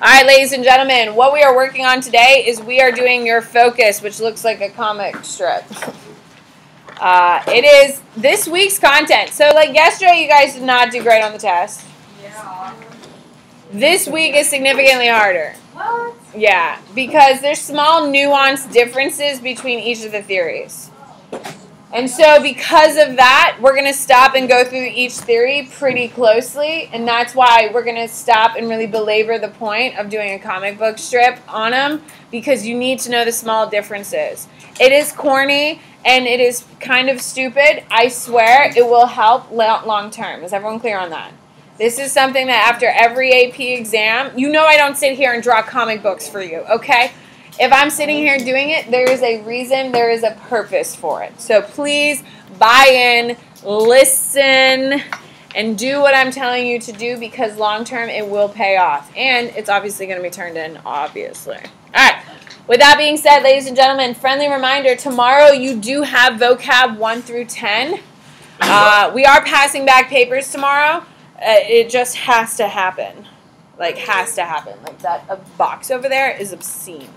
All right, ladies and gentlemen, what we are working on today is we are doing your focus, which looks like a comic strip. It is this week's content. So, like yesterday, you guys did not do great on the test. Yeah. This week is significantly harder. What? Yeah, because there's small nuanced differences between each of the theories. And so because of that, we're going to stop and go through each theory pretty closely. And that's why we're going to stop and really belabor the point of doing a comic book strip on them, because you need to know the small differences. It is corny and it is kind of stupid. I swear it will help long term. Is everyone clear on that? This is something that after every AP exam, you know I don't sit here and draw comic books for you, okay? If I'm sitting here doing it, there is a reason, there is a purpose for it. So please buy in, listen, and do what I'm telling you to do, because long term it will pay off. And it's obviously going to be turned in, obviously. All right. With that being said, ladies and gentlemen, friendly reminder, tomorrow you do have vocab 1 through 10. We are passing back papers tomorrow. It just has to happen. Like, has to happen. Like, that a box over there is obscene.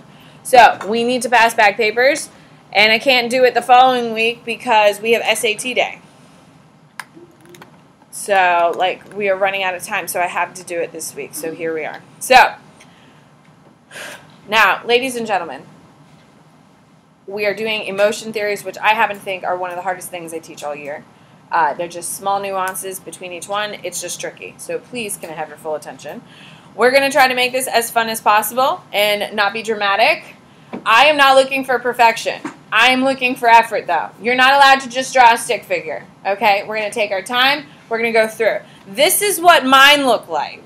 So, we need to pass back papers, and I can't do it the following week because we have SAT day. So, like, we are running out of time, so I have to do it this week. So, here we are. So, now, ladies and gentlemen, we are doing emotion theories, which I happen to think are one of the hardest things I teach all year. They're just small nuances between each one. It's just tricky. So, please, can I have your full attention? We're going to try to make this as fun as possible and not be dramatic. I am not looking for perfection. I am looking for effort, though. You're not allowed to just draw a stick figure, okay? We're going to take our time. We're going to go through. This is what mine look like.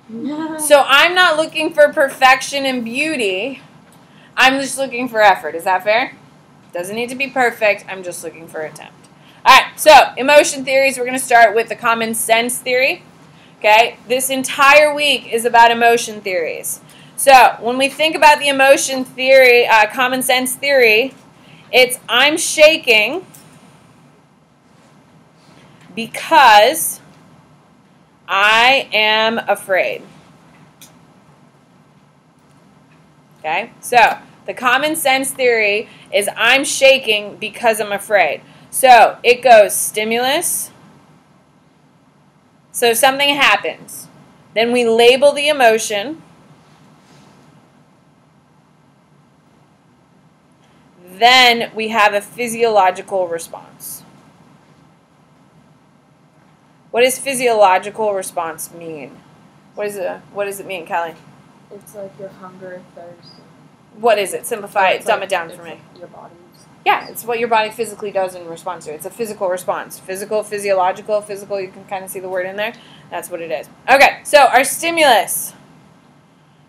So I'm not looking for perfection and beauty. I'm just looking for effort. Is that fair? Doesn't need to be perfect. I'm just looking for attempt. All right, so emotion theories. We're going to start with the common sense theory. Okay, this entire week is about emotion theories. So when we think about the emotion theory, common sense theory, it's I'm shaking because I am afraid. Okay, so the common sense theory is I'm shaking because I'm afraid. So it goes stimulus. So something happens. Then we label the emotion. Then we have a physiological response. What does physiological response mean? What does it mean, Kelly? It's like your hunger, thirst. What is it? Simplify it. Dumb it down for me. Your body's. Yeah, it's what your body physically does in response to it. It's a physical response. Physical, physiological, physical, you can kind of see the word in there. That's what it is. Okay, so our stimulus.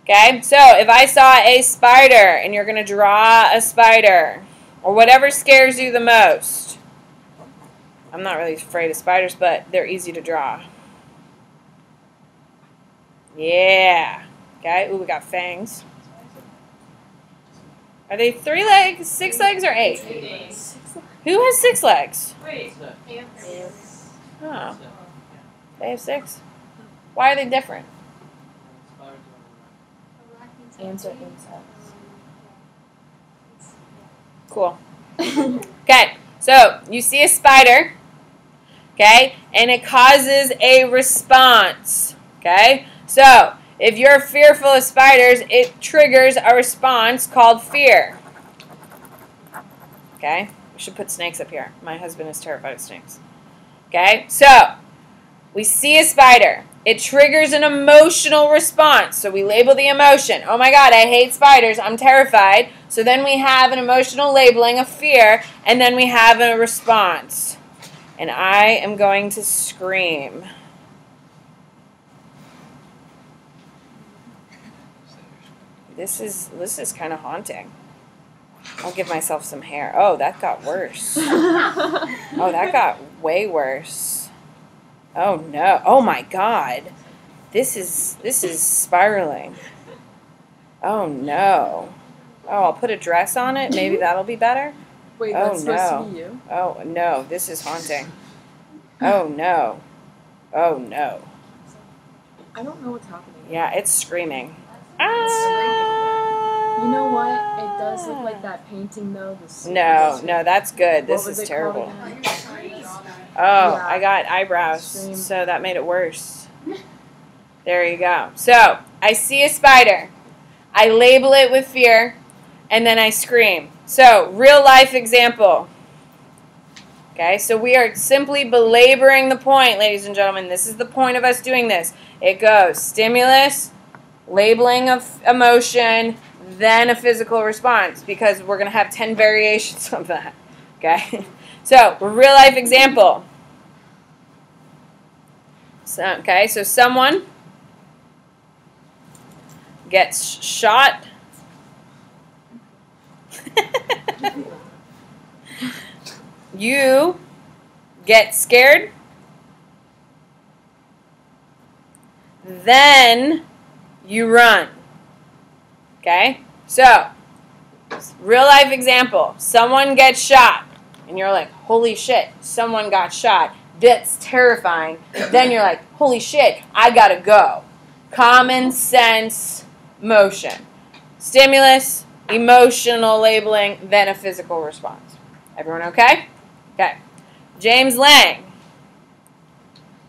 Okay, so if I saw a spider and you're going to draw a spider, or whatever scares you the most. I'm not really afraid of spiders, but they're easy to draw. Yeah. Okay, ooh, we got fangs. Are they 3 legs, 6 legs, or 8? 8. Who has 6 legs? Wait. Oh. They have 6? Why are they different? Ants are insects. Cool. Okay, so you see a spider, okay, and it causes a response, okay? So if you're fearful of spiders, it triggers a response called fear. Okay? We should put snakes up here. My husband is terrified of snakes. Okay? So, we see a spider. It triggers an emotional response. So we label the emotion. Oh my God, I hate spiders. I'm terrified. So then we have an emotional labeling of fear, and then we have a response. And I am going to scream. This is kind of haunting. I'll give myself some hair. Oh, that got worse. Oh, that got way worse. Oh no. Oh my God. This is spiraling. Oh no. Oh, I'll put a dress on it. Maybe that'll be better. Wait, Oh, that's supposed no. to be you? Oh no, this is haunting. Oh no. Oh no. I don't know what's happening. Yeah, it's screaming. You know what? It does look like that painting though. No, that's good. This What was is it called terrible. again? Oh, Yeah. I got eyebrows, Stream. so that made it worse. There you go. So, I see a spider. I label it with fear, and then I scream. So, real life example. Okay, so we are simply belaboring the point, ladies and gentlemen. This is the point of us doing this. It goes stimulus, labeling of emotion, then a physical response, because we're going to have 10 variations of that. Okay, so real life example. So someone gets shot. You get scared. Then you run. Okay? So, real life example. Someone gets shot. And you're like, holy shit, someone got shot. That's terrifying. Then you're like, holy shit, I gotta go. Common sense motion. Stimulus, emotional labeling, then a physical response. Everyone okay? Okay. James Lang.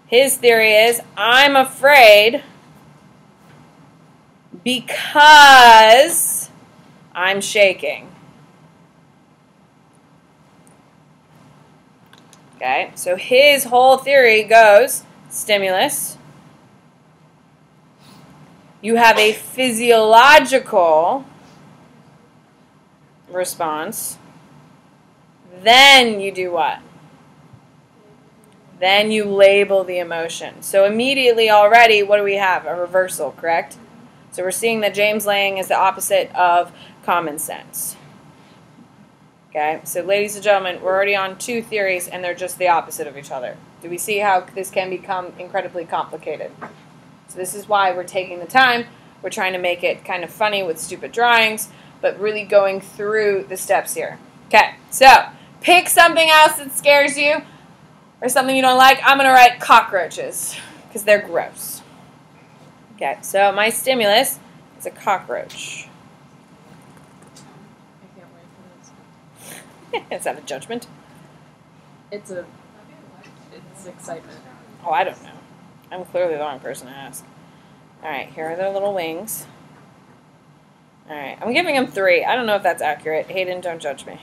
His theory is, I'm afraid because I'm shaking. Okay, so his whole theory goes, stimulus. You have a physiological response. Then you do what? Then you label the emotion. So immediately already, what do we have? A reversal, correct? So we're seeing that James Lang is the opposite of common sense. Okay, so ladies and gentlemen, we're already on two theories and they're just the opposite of each other. Do we see how this can become incredibly complicated? So this is why we're taking the time. We're trying to make it kind of funny with stupid drawings, but really going through the steps here. Okay, so pick something else that scares you or something you don't like. I'm going to write cockroaches because they're gross. Okay, so my stimulus is a cockroach. I can't wait for this. Is that a judgment? It's excitement. Oh, I don't know. I'm clearly the wrong person to ask. Alright, here are their little wings. Alright, I'm giving them 3. I don't know if that's accurate. Hayden, don't judge me.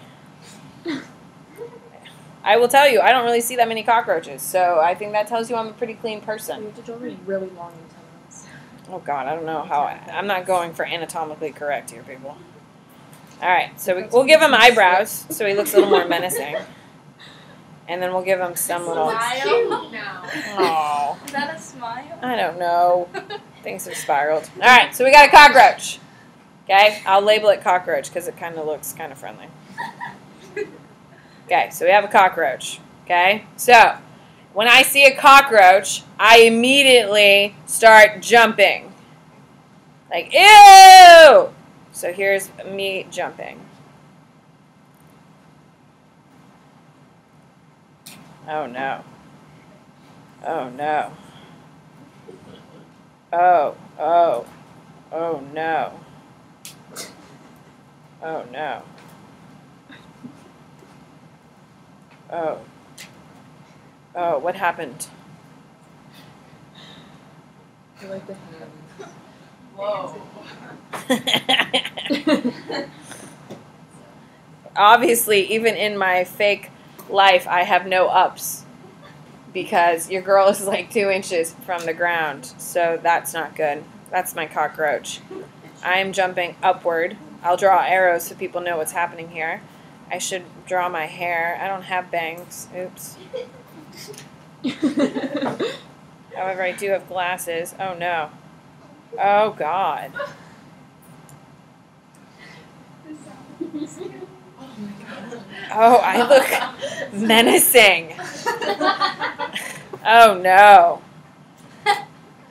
I will tell you, I don't really see that many cockroaches, so I think that tells you I'm a pretty clean You person. have to draw me really long antennas. Oh God, I don't know how. I'm not going for anatomically correct here, people. Alright, so we'll give him eyebrows, so he looks a little more menacing. And then we'll give him some little... Smile? No. Oh, Is that a smile? I don't know. Things have spiraled. Alright, so we got a cockroach. Okay, I'll label it cockroach because it kind of looks kind of friendly. Okay, so we have a cockroach. Okay, so when I see a cockroach, I immediately start jumping. Like, ew! So here's me jumping. Oh no. Oh no. Oh, oh. Oh no. Oh no. Oh. Oh, what happened? I like the hands. Whoa. Obviously, even in my fake life, I have no ups because your girl is like 2 inches from the ground, so that's not good. That's my cockroach. I'm jumping upward. I'll draw arrows so people know what's happening here. I should draw my hair. I don't have bangs. Oops. However, I do have glasses. Oh no. Oh God. Oh, I look menacing. Oh no.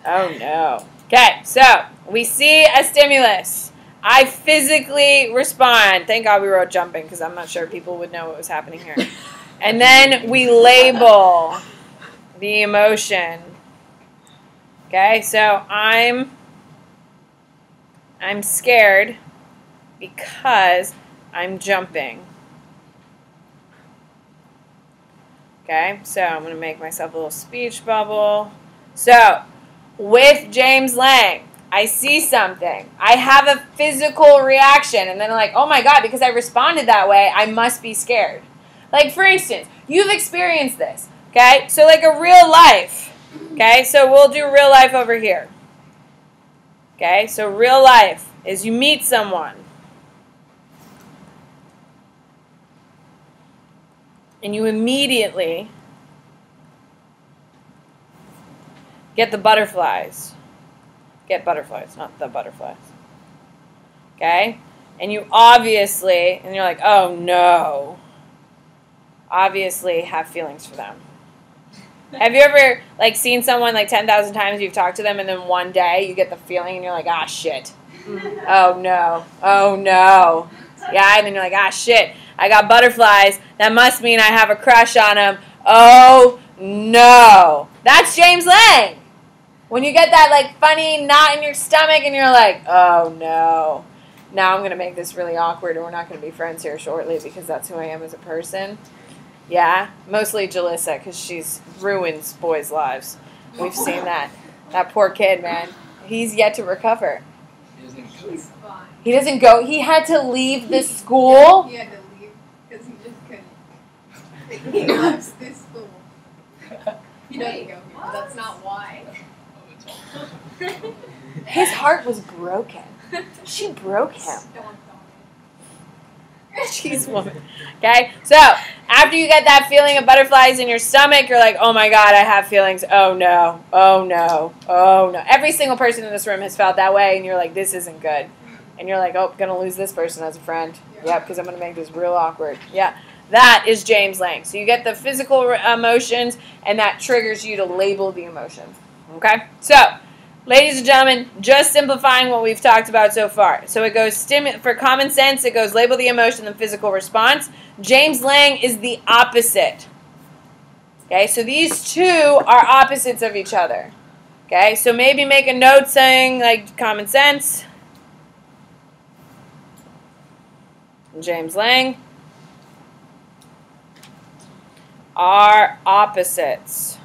Oh no. Okay, so we see a stimulus. I physically respond. Thank God we wrote jumping because I'm not sure people would know what was happening here. And then we label the emotion. Okay, so I'm I'm scared because I'm jumping. Okay, so I'm going to make myself a little speech bubble. So, with James Lang, I see something. I have a physical reaction. And then I'm like, oh my God, because I responded that way, I must be scared. Like, for instance, you've experienced this. Okay, so like a real life. Okay, so we'll do real life over here. Okay, so real life is you meet someone. And you immediately get the butterflies. Get butterflies, not the butterflies. Okay? And you obviously, and you're like, oh no. Obviously have feelings for them. Have you ever like seen someone like 10,000 times, you've talked to them, and then one day you get the feeling and you're like, ah, shit. Oh no. Oh no. Yeah, and then you're like, ah, shit. I got butterflies. That must mean I have a crush on him. Oh, no. That's James Lang. When you get that, like, funny knot in your stomach and you're like, oh, no. Now I'm going to make this really awkward and we're not going to be friends here shortly because that's who I am as a person. Yeah, mostly Jalissa because she's ruins boys' lives. We've seen that. That poor kid, man. He's yet to recover. He doesn't go. He had to leave the school. He had to leave because he just couldn't. He loves this school. He doesn't go here. That's not why. His heart was broken. She broke him. She's woman. Okay? So, after you get that feeling of butterflies in your stomach, you're like, oh my God, I have feelings. Oh no. Oh no. Oh no. Every single person in this room has felt that way, and you're like, this isn't good. And you're like, oh, I'm going to lose this person as a friend. Yeah, because I'm going to make this real awkward. Yeah. That is James Lang. So you get the physical emotions, and that triggers you to label the emotion. Okay? So, ladies and gentlemen, just simplifying what we've talked about so far. So it goes, for common sense, it goes label the emotion and physical response. James Lang is the opposite. Okay? So these two are opposites of each other. Okay? So maybe make a note saying, like, common sense. James Lang are opposites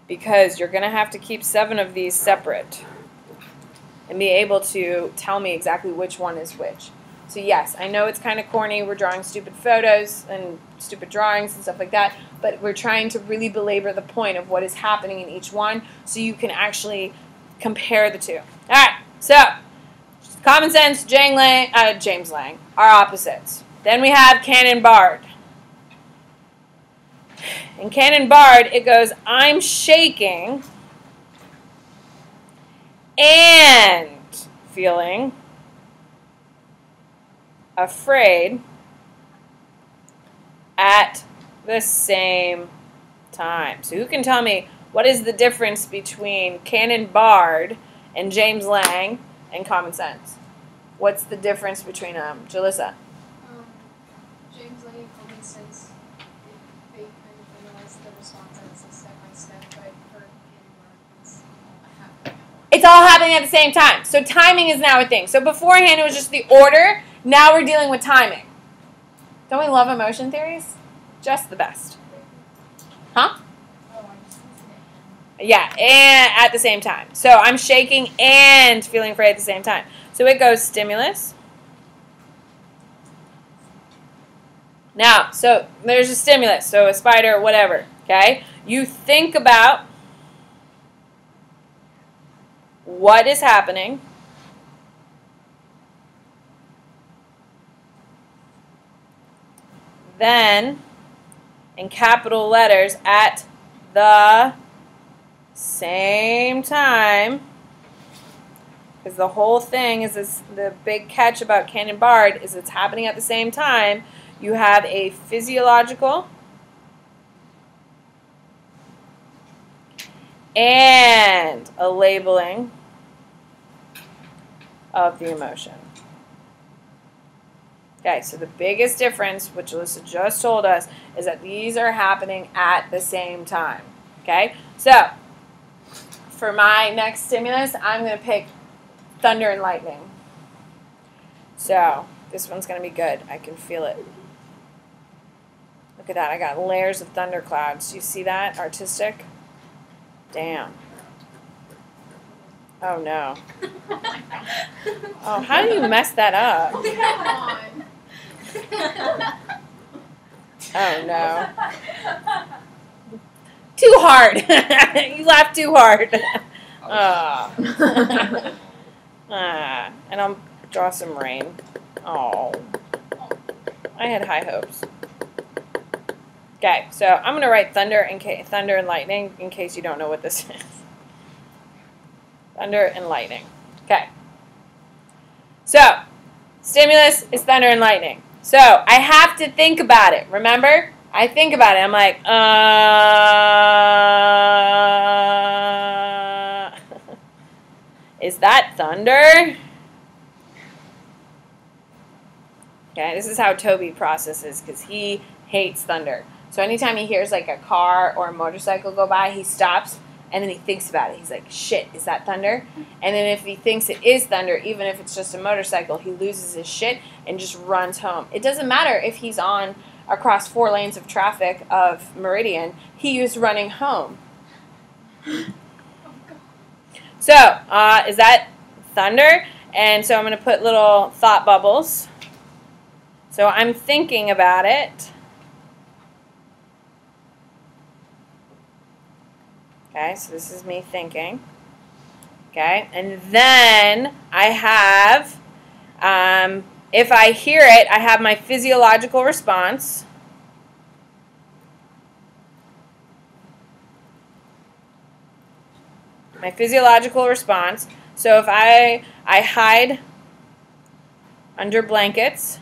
because you're going to have to keep 7 of these separate and be able to tell me exactly which one is which. So yes, I know it's kind of corny. We're drawing stupid photos and stupid drawings and stuff like that, but we're trying to really belabor the point of what is happening in each one so you can actually compare the two. All right, so common sense, James Lang are opposites. Then we have Cannon-Bard. In Cannon-Bard, it goes, I'm shaking and feeling afraid at the same time. So who can tell me what is the difference between Cannon-Bard and James Lang and common sense? What's the difference between them? Jalissa? James Lang and common sense, they kind of analyze the response as a step-by-step, but for Cannon-Bard, it's happening. It's all happening at the same time. So timing is now a thing. So beforehand it was just the order. Now we're dealing with timing. Don't we love emotion theories? Just the best. Huh? Yeah, and at the same time. So I'm shaking and feeling afraid at the same time. So it goes stimulus. Now, so there's a stimulus, so a spider, whatever, okay? You think about what is happening. Then, in capital letters, at the same time, because the whole thing is this, the big catch about Cannon-Bard is it's happening at the same time. You have a physiological and a labeling of the emotion. Okay, so the biggest difference, which Alyssa just told us, is that these are happening at the same time. Okay, so for my next stimulus, I'm going to pick thunder and lightning. So this one's going to be good. I can feel it. Look at that. I got layers of thunderclouds. Do you see that? Artistic? Damn. Oh, no. Oh, how do you mess that up? Come on. Oh, no. Too hard. You laughed too hard. And I'll draw some rain. Oh. I had high hopes. Okay, so I'm going to write thunder and lightning in case you don't know what this is. Thunder and lightning. Okay. So, stimulus is thunder and lightning. So, I have to think about it. Remember? I think about it. I'm like, is that thunder? Okay, this is how Toby processes because he hates thunder. So anytime he hears like a car or a motorcycle go by, he stops and then he thinks about it. He's like, shit, is that thunder? And then if he thinks it is thunder, even if it's just a motorcycle, he loses his shit and just runs home. It doesn't matter if he's on across 4 lanes of traffic of Meridian, he is running home. So, is that thunder? And so I'm going to put little thought bubbles. So I'm thinking about it. Okay, so this is me thinking. Okay, and then I have, if I hear it, I have my physiological response. My physiological response. So if I hide under blankets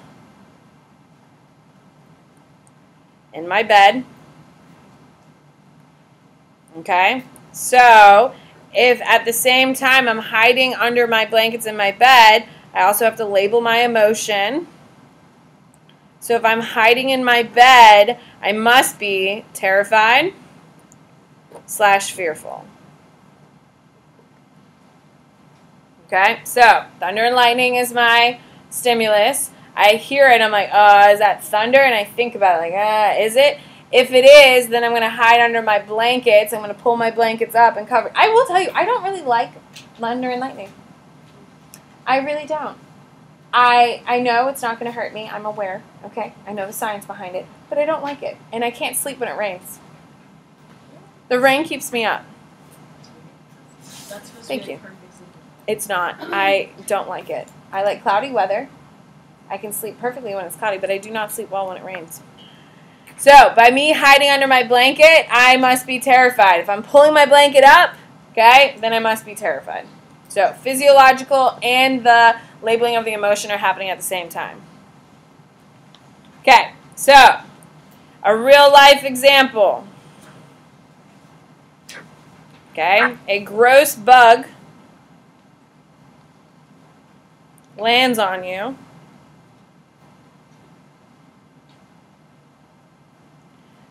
in my bed. Okay, so if at the same time I'm hiding under my blankets in my bed, I also have to label my emotion. So if I'm hiding in my bed, I must be terrified / fearful. Okay, so thunder and lightning is my stimulus. I hear it, I'm like, is that thunder? And I think about it, like, is it? If it is, then I'm going to hide under my blankets. I'm going to pull my blankets up and cover. I will tell you, I don't really like thunder and lightning. I really don't. I know it's not going to hurt me. I'm aware, okay? I know the science behind it, but I don't like it. And I can't sleep when it rains. The rain keeps me up. Thank you. It's not. I don't like it. I like cloudy weather. I can sleep perfectly when it's cloudy, but I do not sleep well when it rains. So, by me hiding under my blanket, I must be terrified. If I'm pulling my blanket up, okay, then I must be terrified. So, physiological and the labeling of the emotion are happening at the same time. Okay, so, a real life example. Okay, a gross bug lands on you.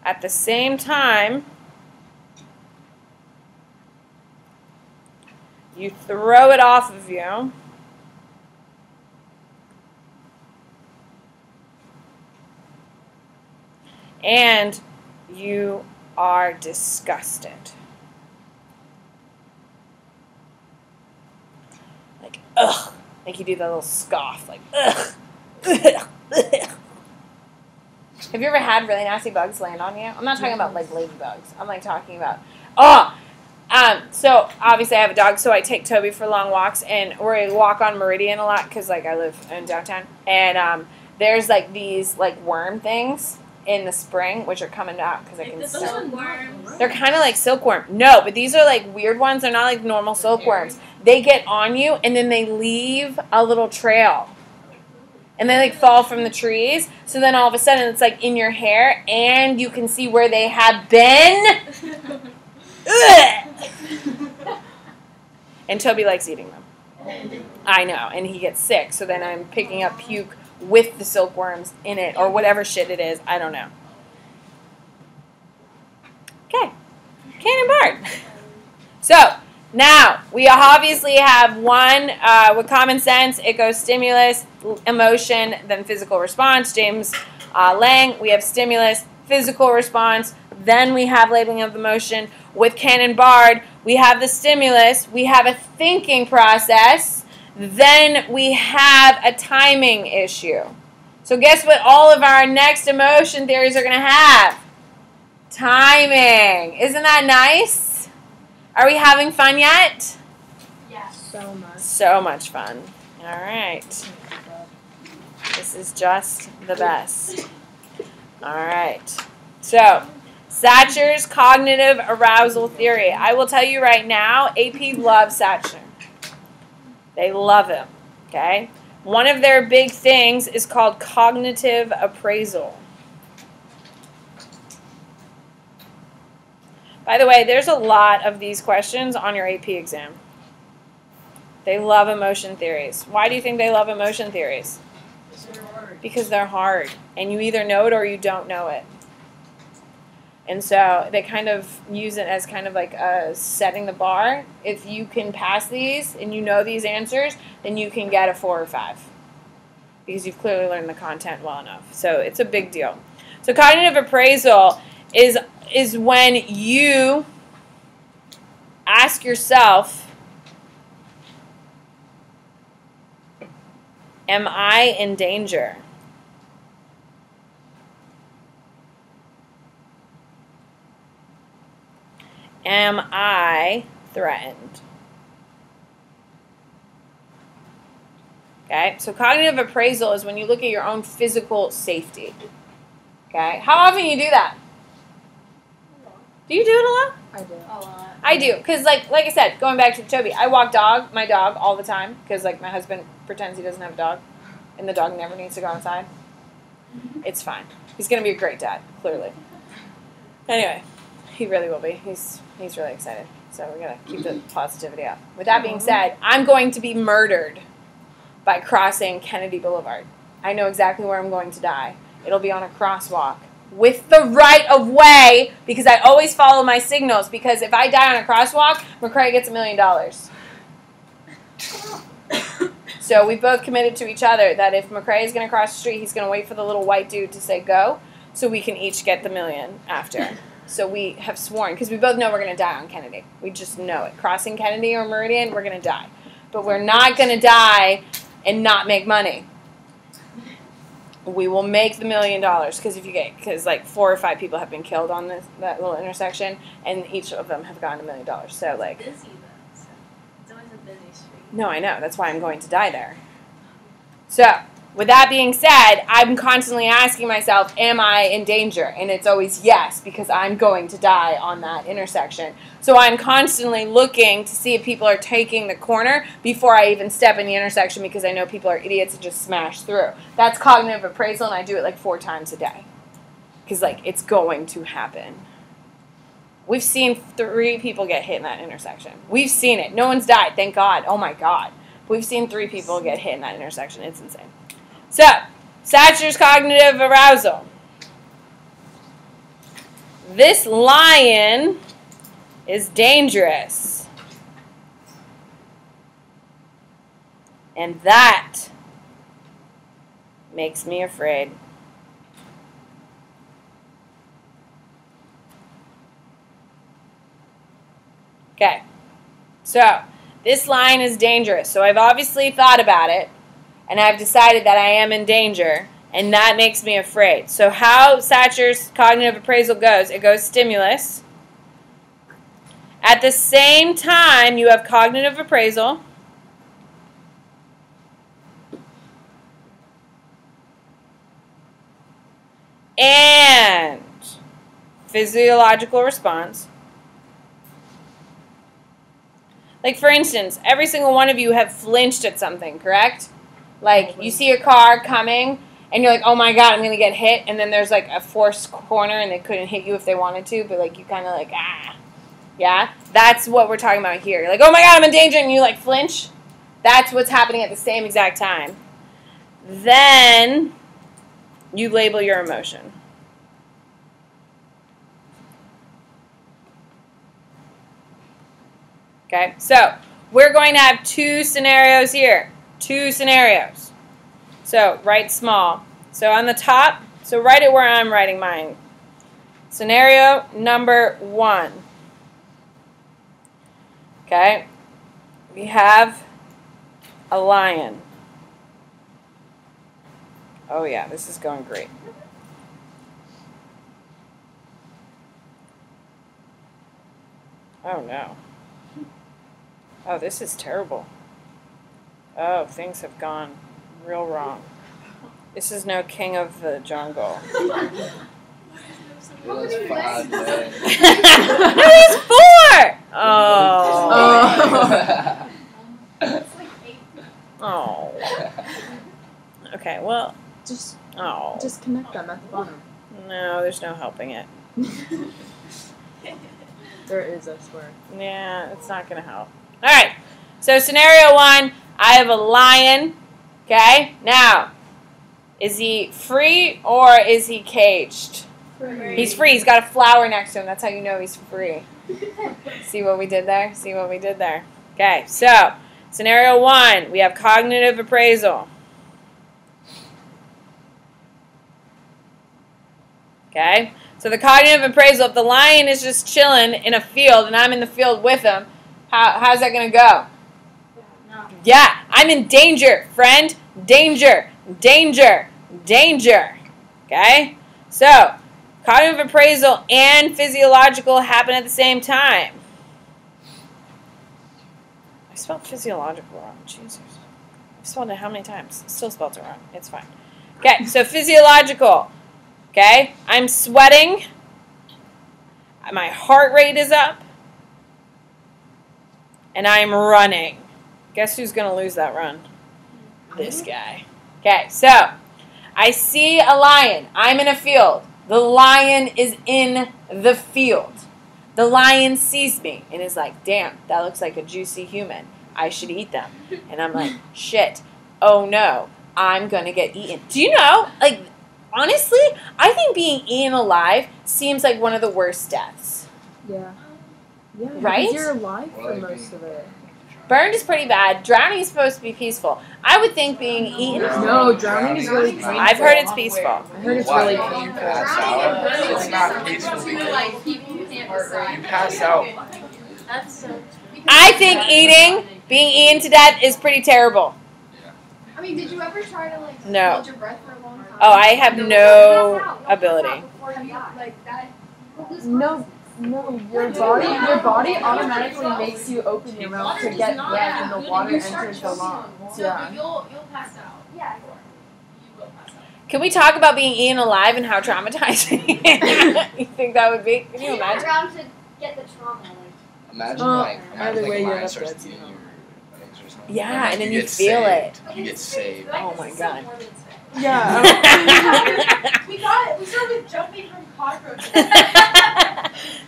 At the same time, you throw it off of you. And you are disgusted. Like, ugh. Like you do that little scoff, like, ugh. Ugh. Ugh. Have you ever had really nasty bugs land on you? I'm not talking about like ladybugs. I'm like talking about, so obviously I have a dog, so I take Toby for long walks, and we walk on Meridian a lot because like I live in downtown, and there's like these like worm things in the spring which are coming out because I can see. They're kind of like silkworm. No, but these are like weird ones. They're not like normal silkworms. They get on you and then they leave a little trail. And they like fall from the trees. So then all of a sudden it's like in your hair and you can see where they have been. And Toby likes eating them. I know. And he gets sick. So then I'm picking up puke with the silkworms in it or whatever shit it is. I don't know. Okay. Cannon Bart. So Now, we obviously have one with common sense. It goes stimulus, emotion, then physical response. James Lang, we have stimulus, physical response, then we have labeling of emotion. With Cannon-Bard, we have the stimulus, we have a thinking process, then we have a timing issue. So guess what all of our next emotion theories are going to have? Timing. Isn't that nice? Are we having fun yet? Yes. So much. So much fun. All right. This is just the best. All right. So, Satcher's cognitive arousal theory. I will tell you right now, AP loves Satcher. They love him. Okay? One of their big things is called cognitive appraisal. By the way, there's a lot of these questions on your AP exam. They love emotion theories. Why do you think they love emotion theories? Because they're hard. And you either know it or you don't know it. And so they kind of use it as kind of like setting the bar. If you can pass these and you know these answers, then you can get a 4 or 5. Because you've clearly learned the content well enough. So it's a big deal. So cognitive appraisal is when you ask yourself, am I in danger? Am I threatened? Okay, so cognitive appraisal is when you look at your own physical safety. Okay, how often you do that? Do you do it a lot? I do. A lot. I do, because like I said, going back to Toby, I walk my dog all the time, because like my husband pretends he doesn't have a dog, and the dog never needs to go outside. It's fine. He's gonna be a great dad, clearly. Anyway, he really will be. He's really excited. So we're gonna keep the positivity up. With that being said, I'm going to be murdered by crossing Kennedy Boulevard. I know exactly where I'm going to die. It'll be on a crosswalk with the right of way, because I always follow my signals, because if I die on a crosswalk, McCrae gets $1 million. So we both committed to each other that if McCrae is going to cross the street, he's going to wait for the little white dude to say go, so we can each get the $1 million after. So we have sworn, because we both know we're going to die on Kennedy. We just know it. Crossing Kennedy or Meridian, we're going to die. But we're not going to die and not make money. We will make the $1 million, because like 4 or 5 people have been killed on that little intersection, and each of them have gotten $1 million. So like, Busy though, so it's always a busy street. no, I know. That's why I'm going to die there. So with that being said, I'm constantly asking myself, am I in danger? And it's always yes, because I'm going to die on that intersection. So I'm constantly looking to see if people are taking the corner before I even step in the intersection, because I know people are idiots and just smash through. That's cognitive appraisal, and I do it like 4 times a day. Because like, it's going to happen. We've seen 3 people get hit in that intersection. We've seen it. No one's died, thank God. Oh my God. We've seen 3 people get hit in that intersection. It's insane. So, Satcher's cognitive arousal. This lion is dangerous. And that makes me afraid. Okay. So, this lion is dangerous. So, I've obviously thought about it. And I've decided that I am in danger, and that makes me afraid. So how Satcher's cognitive appraisal goes, it goes stimulus. At the same time, you have cognitive appraisal. And physiological response. Like, for instance, every single one of you have flinched at something, correct? Like, you see a car coming, and you're like, oh my God, I'm going to get hit. And then there's like a forced corner, and they couldn't hit you if they wanted to, but like, you kind of like, ah. Yeah? That's what we're talking about here. You're like, oh my God, I'm in danger, and you like flinch. That's what's happening at the same exact time. Then you label your emotion. Okay, so we're going to have 2 scenarios here. 2 scenarios. So write small. So on the top, so write it where I'm writing mine. Scenario number 1. Okay, we have a lion. Oh yeah, this is going great. Oh no. Oh, this is terrible. Oh, things have gone real wrong. This is no king of the jungle. It was 5 days. No, he's 4! Oh. It's like 8. Oh. Okay, well, Just oh. connect them at the bottom. No, there's no helping it. There is, I swear. Yeah, it's not going to help. All right. So scenario 1, I have a lion. Okay? Now, is he free or is he caged? Free. He's free. He's got a flower next to him. That's how you know he's free. See what we did there? See what we did there? Okay. So, scenario 1, we have cognitive appraisal. Okay? So the cognitive appraisal, if the lion is just chilling in a field and I'm in the field with him, how's that going to go? No. Yeah, I'm in danger, friend. Danger, danger, danger. Okay? So, cognitive appraisal and physiological happen at the same time. I spelled physiological wrong. Jesus. I've spelled it how many times? Still spelled it wrong. It's fine. Okay, so physiological. Okay, I'm sweating. My heart rate is up. And I'm running. Guess who's going to lose that run? This guy. Okay, so I see a lion. I'm in a field. The lion is in the field. The lion sees me and is like, damn, that looks like a juicy human. I should eat them. And I'm like, shit. Oh no, I'm going to get eaten. Do you know, like, honestly, I think being eaten alive seems like one of the worst deaths. Yeah. Yeah. Right? Because you're alive for most of it. Burned is pretty bad. Drowning is supposed to be peaceful. I would think being eaten. No, drowning is really painful. I've heard it's peaceful. I heard it's Why? really You painful. pass out. It's not peaceful because you pass out. That's so. I think being eaten to death is pretty terrible. I mean, did you ever try to like No. hold your breath for a long time? Oh, I have no ability. Before you like that. No, your body automatically makes you open your mouth to get breath, and the water enters the lungs. Yeah. You'll pass out. Yeah. You will pass out. Can we talk about being eaten alive and how traumatizing you think that would be? Can you imagine? Around to get the trauma. Imagine either way, a you lion have starts to, to eat you know. your legs or something. Yeah, and then you get feel saved. it. You get saved. Oh my god. Yeah. We got it. We started with jumping from cockroaches.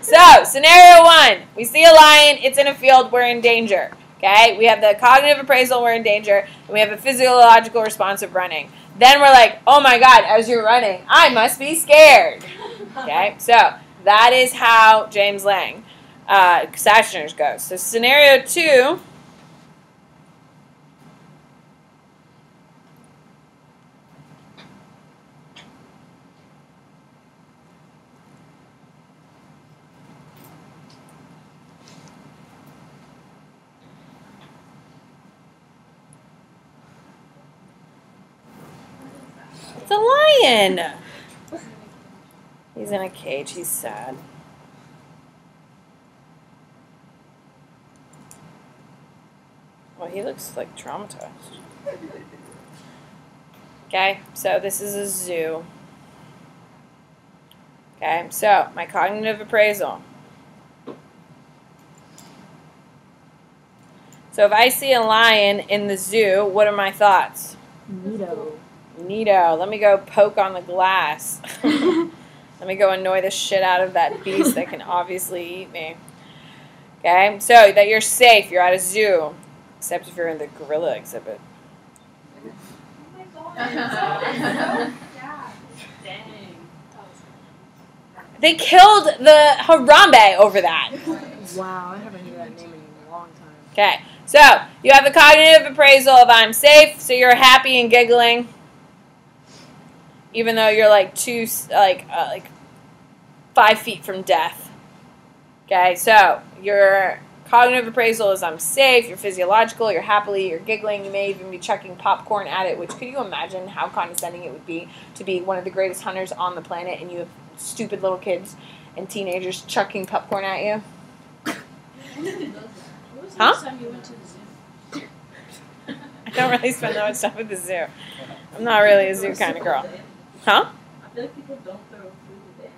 So, scenario 1. We see a lion. It's in a field. We're in danger. Okay? We have the cognitive appraisal. We're in danger. And we have a physiological response of running. Then we're like, oh my god, as you're running, I must be scared. Okay? So, that is how James Lang, Sachner's goes. So, scenario 2. It's a lion. He's in a cage. He's sad. Well, he looks like traumatized. Okay, so this is a zoo. Okay, so my cognitive appraisal. So if I see a lion in the zoo, what are my thoughts? Neato. Neato. Let me go poke on the glass. Let me go annoy the shit out of that beast that can obviously eat me. Okay, so that you're safe. You're at a zoo. Except if you're in the gorilla exhibit. They killed the Harambe over that. Wow, I haven't heard that name in a long time. Okay, so you have the cognitive appraisal of I'm safe, so you're happy and giggling, even though you're like 5 feet from death. Okay, so your cognitive appraisal is I'm safe, you're physiological, you're happily, you're giggling, you may even be chucking popcorn at it, which could you imagine how condescending it would be to be one of the greatest hunters on the planet and you have stupid little kids and teenagers chucking popcorn at you? Huh? I don't really spend that much time at the zoo. I'm not really a zoo kind of girl. Huh? I feel like people don't throw food at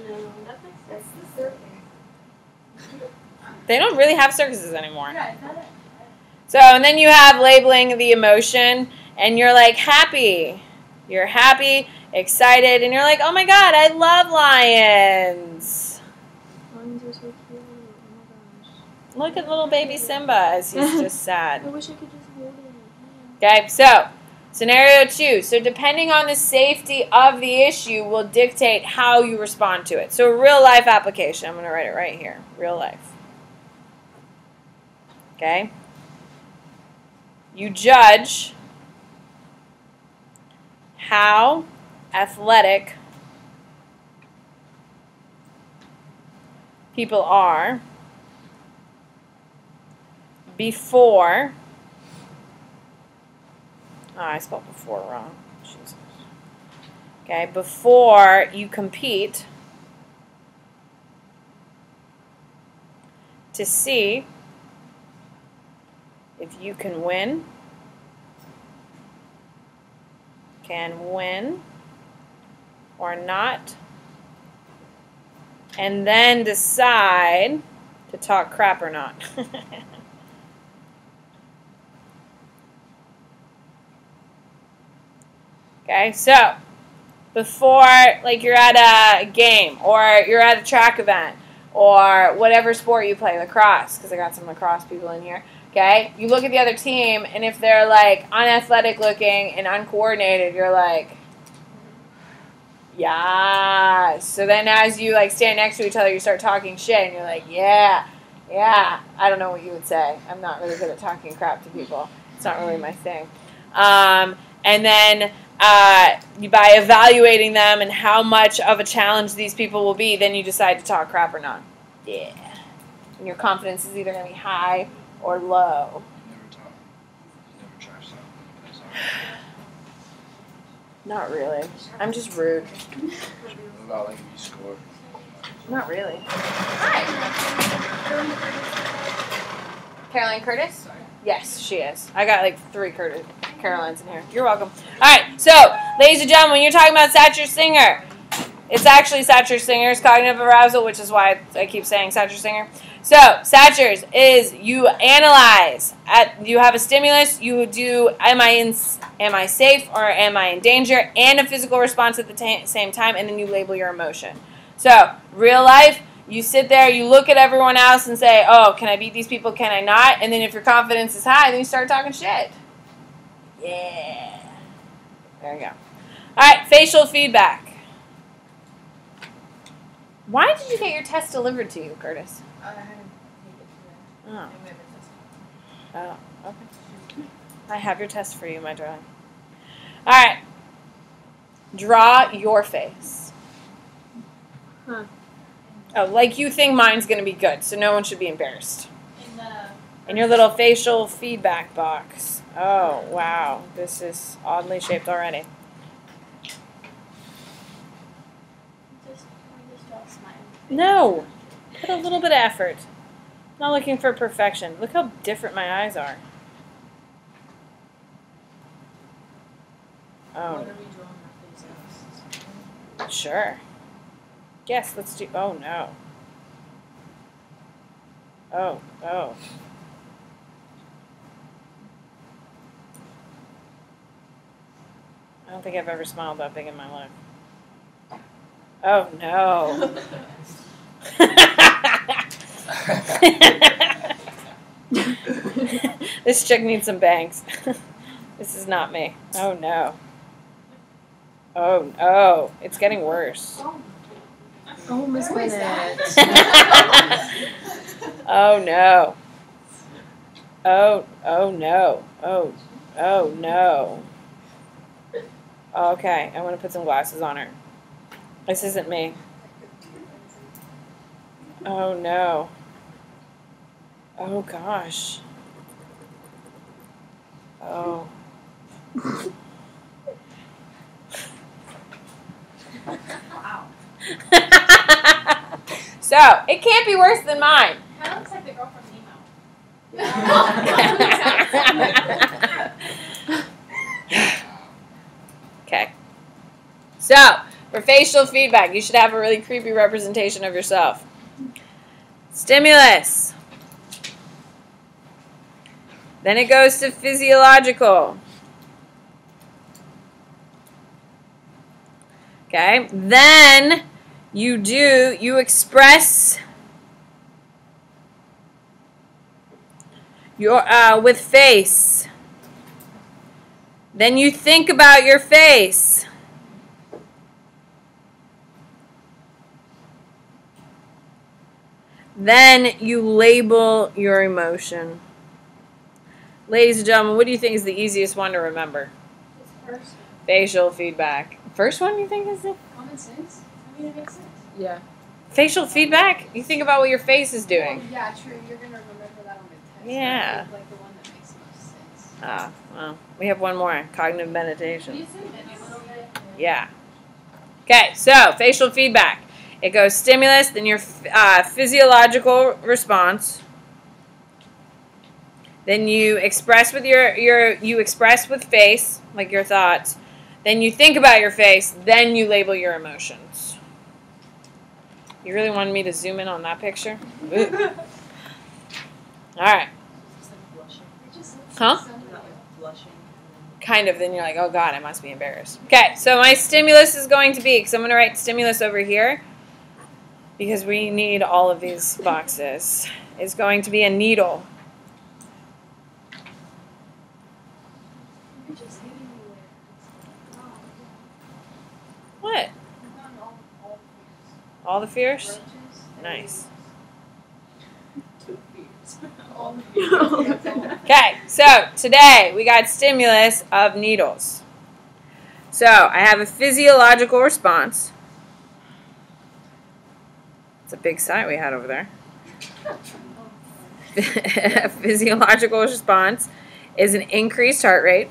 animals. No, that's the circus. They don't really have circuses anymore. So, and then you have labeling the emotion, and you're like happy. You're happy, excited, and you're like, oh my god, I love lions. Lions are so cute. Oh my gosh. Look at little baby Simba as he's just sad. I wish I could just hold it. Okay, so scenario 2. So depending on the safety of the issue will dictate how you respond to it. So real life application. I'm going to write it right here. Real life. Okay? You judge how athletic people are before. Oh, I spelled before wrong. Jesus. Okay, before you compete to see if you can win or not, and then decide to talk crap or not. Okay, so before, like you're at a game or you're at a track event or whatever sport you play, lacrosse, because I got some lacrosse people in here. Okay, you look at the other team, and if they're like unathletic looking and uncoordinated, you're like, yeah. So then as you like stand next to each other, you start talking shit, and you're like, yeah. I don't know what you would say. I'm not really good at talking crap to people. It's not really my thing. And then by evaluating them and how much of a challenge these people will be, then you decide to talk crap or not. Yeah. And your confidence is either going to be high or low. Never try something. Not really. I'm just rude. What about like if you score? Not really. Hi. Caroline Curtis? Yes, she is. I got like 3 Carolines in here. You're welcome. All right, so, ladies and gentlemen, when you're talking about Satcher Singer, it's actually Satcher Singer's cognitive arousal, which is why I keep saying Satcher Singer. So, Satcher's is you analyze. You have a stimulus, you do am I safe or am I in danger, and a physical response at the same time, and then you label your emotion. So, real life, you sit there, you look at everyone else and say, oh, can I beat these people, can I not? And then if your confidence is high, then you start talking shit. Yeah. There you go. All right, facial feedback. Why did you get your test delivered to you, Curtis? I hadn't taken it Oh, today. oh, okay. I have your test for you, my darling. All right. Draw your face. Huh. Oh, like you think mine's going to be good, so no one should be embarrassed. In the In your little facial feedback box. Oh, wow. This is oddly shaped already. just draw a smile. No. Put a little bit of effort. I'm not looking for perfection. Look how different my eyes are. Oh, What are we drawing our face as? sure. Yes, let's do... Oh, no. Oh. I don't think I've ever smiled that big in my life. Oh, no. This chick needs some bangs. This is not me. Oh, no. Oh, it's getting worse. Oh, Miss Bennett. Oh, no. Oh no. Oh no. Okay, I'm gonna put some glasses on her. This isn't me. Oh no. Oh gosh. Oh. Wow. So, it can't be worse than mine. Kind of looks like the girl from Nemo. Okay. So, for facial feedback, you should have a really creepy representation of yourself. Stimulus. Then it goes to physiological. Okay. Then you express your with face. Then you think about your face. Then you label your emotion. Ladies and gentlemen, what do you think is the easiest one to remember? This first Facial feedback. First one you think is it? common sense. I mean, it makes sense. Yeah. Facial feedback? You think about what your face is Well, doing. yeah, true. You're gonna remember that on the test. but Yeah. I think, like the one that makes most sense. Ah, well, we have one more. Cognitive Do meditation. you think that a little bit? Yeah. Okay, so facial feedback. It goes stimulus, then your physiological response. Then you express with you express with face, like your thoughts. Then you think about your face. Then you label your emotions. You really wanted me to zoom in on that picture? Ooh. All right. It's like blushing. It just looks Huh? like something. Not like blushing. Kind of. Then you're like, oh God, I must be embarrassed. Okay, so my stimulus is going to be, because I'm going to write stimulus over here, because we need all of these boxes, is going to be a needle. You're just hitting me with. Wow. What? You've gotten all All the the fears? roaches. Nice. Two fears. All the fears. Okay, so today we got stimulus of needles. So I have a physiological response. It's a big sigh we had over there. A physiological response is an increased heart rate.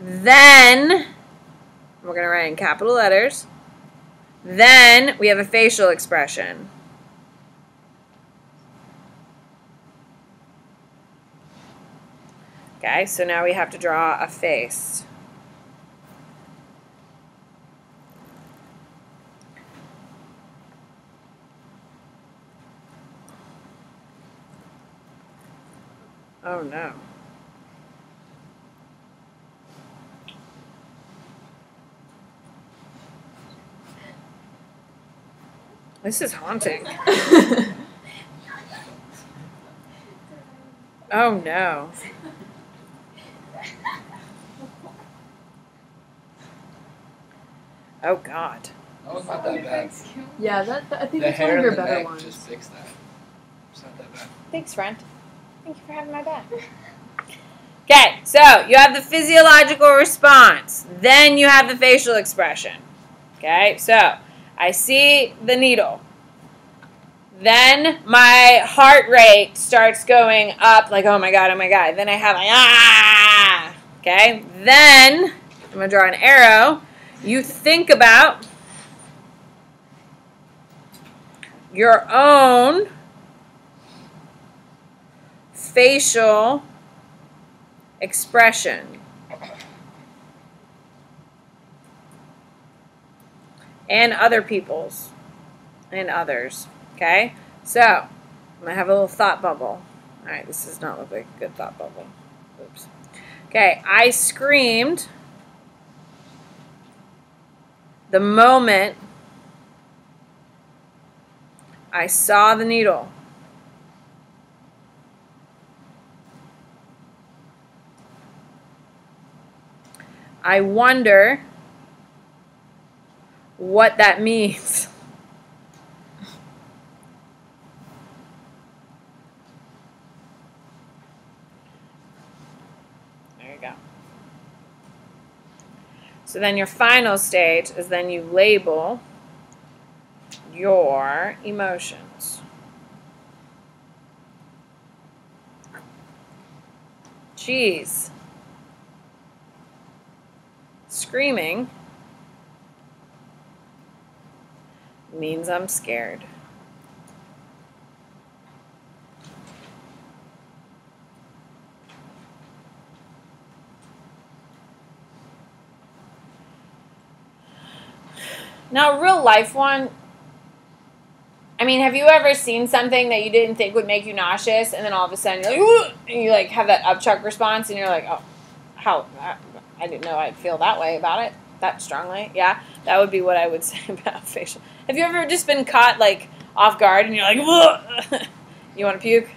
Then, we're going to write in capital letters. Then we have a facial expression. Okay, so now we have to draw a face. Oh no. This is haunting. Oh no. Oh God. That was not that bad. Yeah, I think The that's one hair of your and the better neck ones. just fixed that. It's not that bad. Thanks, friend. Thank you for having my back. Okay, so you have the physiological response. Then you have the facial expression. Okay, so I see the needle. Then my heart rate starts going up like, oh my God, oh my God. Then I have like, ah! Okay, then I'm going to draw an arrow. You think about your own facial expression. And other people's. And others. Okay? So, I'm going to have a little thought bubble. Alright, this does not look like a good thought bubble. Oops. Okay, I screamed the moment I saw the needle. I wonder what that means. you go. So then your final stage is then you label your emotions. Geez. Screaming means I'm scared. Now, a real life one, I mean, have you ever seen something that you didn't think would make you nauseous, and then all of a sudden you're like, "Ooh," and you like have that upchuck response, and you're like, oh, how, I didn't know I'd feel that way about it, that strongly. Yeah, that would be what I would say about facial. Have you ever just been caught like off guard, and you're like, "Whoa." You want to puke?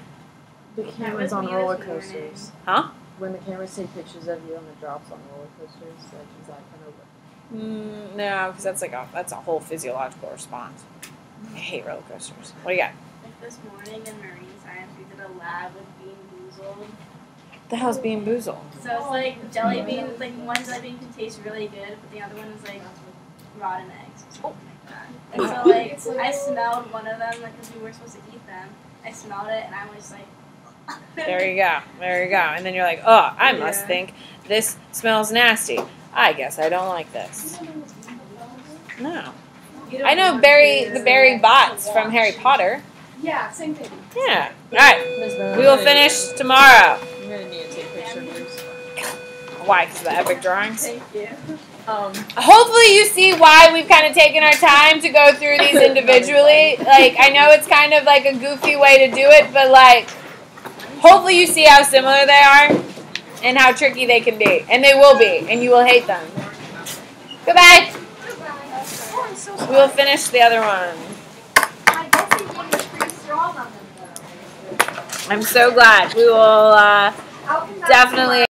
The cameras on roller coasters. Huh? When the cameras take pictures of you on the drops on roller coasters, like, is that kind of No, because that's like that's a whole physiological response. I hate roller coasters. What do you got? Like this morning in marine science, we did a lab with Bean Boozled. The hell's Bean Boozled? So it's like jelly beans. Like one jelly bean can taste really good, but the other one is like rotten eggs or something like that. And so like I smelled one of them, like because we were supposed to eat them. I smelled it and I was like. There you go. There you go. And then you're like, oh, I must think this smells nasty. I guess I don't like this. No. I know the Barry Bots from Harry Potter. Yeah, same thing. Yeah. All right. We will finish tomorrow. I'm gonna need to take pictures of yours. Why? Because of the epic drawings? Thank you. Hopefully you see why we've kind of taken our time to go through these individually. Like, I know it's kind of like a goofy way to do it, but like, hopefully you see how similar they are and how tricky they can be. And they will be, and you will hate them. Goodbye. We will finish the other one. I guess you want to pretty strong on them though. I'm so glad. We will How can that definitely